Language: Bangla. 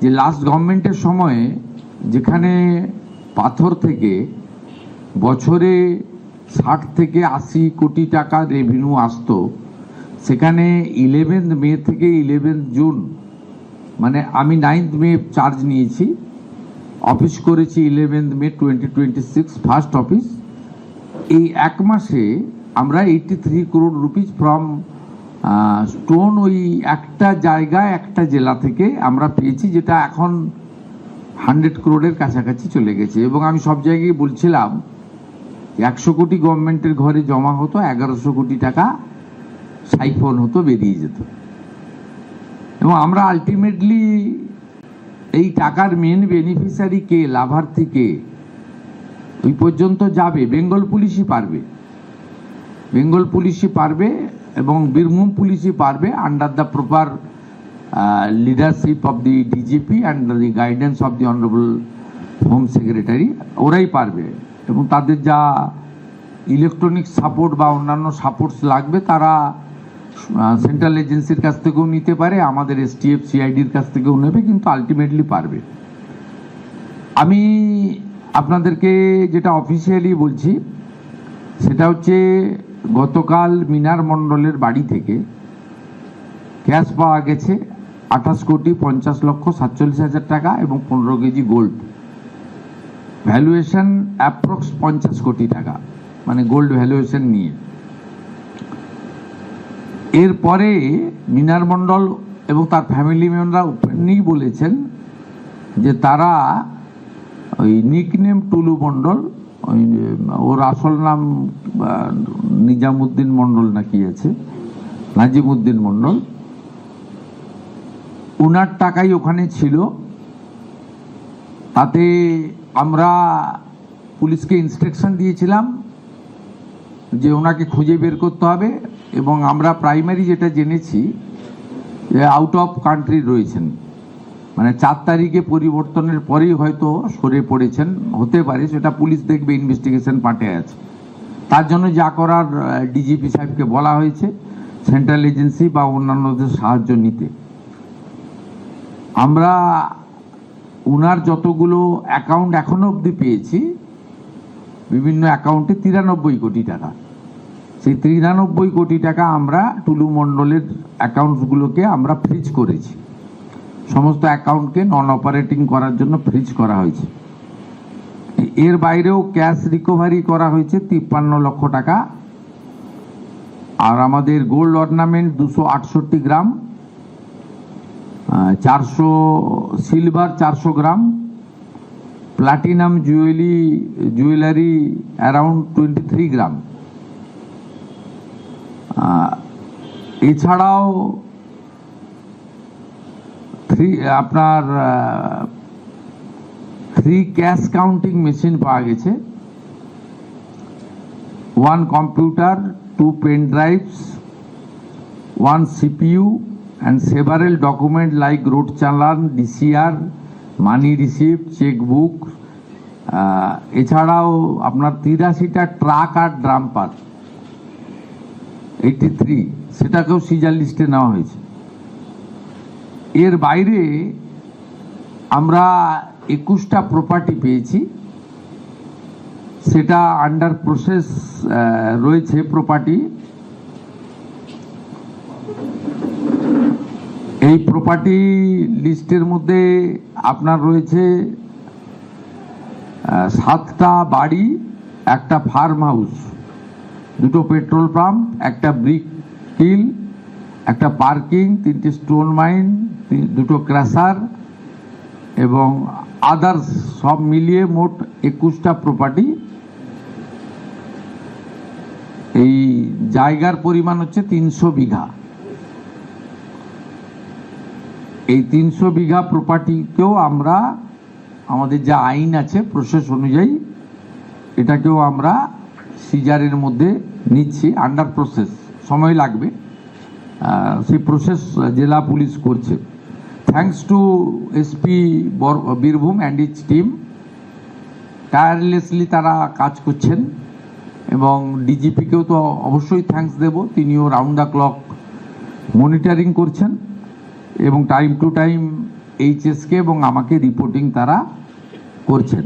যে লাস্ট গভর্নমেন্টের সময়ে যেখানে পাথর থেকে বছরে 60 থেকে 80 কোটি টাকা রেভিনিউ আসতো, সেখানে 11 মে থেকে 11 জুন, মানে আমি 9 মে চার্জ নিয়েছি, অফিস করেছি 11 মে 2026 ফার্স্ট অফিস। এই এক মাসে আমরা 83 crore রুপিস ফ্রম স্টোন ওই একটা জায়গায় একটা জেলা থেকে আমরা পেয়েছি, যেটা এখন 100 crore কাছাকাছি চলে গেছে। এবং আমি সব জায়গায় বলছিলাম 100 কোটি গভর্নমেন্টের ঘরে জমা হতো, 1100 কোটি টাকা সাইফন হতো, বেরিয়ে যেত। এবং আমরা আলটিমেটলি এই টাকার মেন বেনিফিশিয়ারি কে, লাভার্থী কে, ওই পর্যন্ত যাবে বেঙ্গল পুলিশই পারবে। বেঙ্গল পুলিশই পারবে এবং বীরভূম পুলিশই পারবে, under the proper leadership of the DGP and the guidance of the honourable home secretary, ওরাই পারবে। এবং তাদের যা ইলেকট্রনিক সাপোর্ট বা অন্যান্য সাপোর্টস লাগবে তারা সেন্ট্রাল এজেন্সির কাছ থেকেও নিতে পারে, আমাদের এসটিএফ সিআইডির কাছ থেকেও নেবে, কিন্তু আলটিমেটলি পারবে। আমি আপনাদেরকে যেটা অফিসিয়ালি বলছি সেটা হচ্ছে, গতকাল মিনার মণ্ডলের বাড়ি থেকে ক্যাশ পাওয়া গেছে 28,50,47,000 টাকা এবং 15 কেজি গোল্ড, ভ্যালুয়েশন অ্যাপ্রক্স 50 কোটি টাকা, মানে গোল্ড ভ্যালুয়েশন নিয়ে। এরপরে মিনার মণ্ডল এবং তার ফ্যামিলি মেম্বাররা ওপেনলি বলেছেন যে তারা ওই নিকনেম টুলু মণ্ডল, ওই ওর আসল নাম নিজামুদ্দিন মণ্ডল না কি আছে, নাজিমুদ্দিন মণ্ডল, ওনার টাকাই ওখানে ছিল। তাতে আমরা পুলিশকে ইনস্ট্রাকশন দিয়েছিলাম যে ওনাকে খুঁজে বের করতে হবে, এবং আমরা প্রাইমারি যেটা জেনেছি যে আউট অফ কান্ট্রি রয়েছেন, মানে 4 তারিখে পরিবর্তনের পরেই হয়তো সরে পড়েছেন, হতে পারে, সেটা পুলিশ দেখবে, ইনভেস্টিগেশন পার্টে আছে। তার জন্য যা করার ডিজিপি সাহেবকে বলা হয়েছে সেন্ট্রাল এজেন্সি বা অন্যান্যদের সাহায্য নিতে। আমরা ওনার যতগুলো অ্যাকাউন্ট এখনো অবধি পেয়েছি, বিভিন্ন অ্যাকাউন্টে 93 কোটি টাকা, সেই 93 কোটি টাকা আমরা টুলু মণ্ডলের অ্যাকাউন্টসগুলোকে আমরা ফ্রিজ করেছি, সমস্ত অ্যাকাউন্টকে নন অপারেটিং করার জন্য ফ্রিজ করা হয়েছে। এর বাইরেও ক্যাশ রিকভারি করা হয়েছে 53 লক্ষ টাকা, আর আমাদের gold ornament 268 gram, 400 silver 400 gram, platinum jewellery around 23 gram. এছাড়াও আপনার 3 ক্যাশ কাউন্টিং মেশিন পাওয়া গেছে, 1 computer, 2 pen drives, 1 CPU and several documents like road challan, DCR, money receipt, checkbook। এছাড়াও আপনার 83টা ট্রাক আর ড্রাম্পার 83, সেটাকেও সিজার লিস্টে নেওয়া হয়েছে। এর বাইরে আমরা 21টা প্রপার্টি পেয়েছি, সেটা আন্ডার প্রসেস রয়েছে প্রপার্টি। এই প্রপার্টি লিস্টের মধ্যে আপনার রয়েছে 7টা বাড়ি, একটা ফার্ম হাউস, 2টো পেট্রোল পাম্প, একটা ব্রিক কিল, একটা পার্কিং, 3টে স্টোন মাইন, 2টো ক্র্যাশার এবং আদার্স, সব মিলিয়ে মোট 21টা প্রপার্টি। এই জায়গার পরিমাণ হচ্ছে 300 বিঘা। এই 300 বিঘা প্রপার্টিকেও আমরা, আমাদের যা আইন আছে প্রসেস অনুযায়ী, এটাকেও আমরা সিজারের মধ্যে নিচ্ছি, আন্ডার প্রসেস, সময় লাগবে, সেই প্রসেস জেলা পুলিশ করছে। Thanks to SP Birbhum and it's team, tirelessly তারা কাজ করছেন, এবং ডিজিপিকেও তো অবশ্যই থ্যাঙ্কস দেব, তিনিও রাউন্ড দ্য ক্লক মনিটরিং করছেন এবং টাইম টু টাইম এইচএসকে এবং আমাকে রিপোর্টিং তারা করছেন।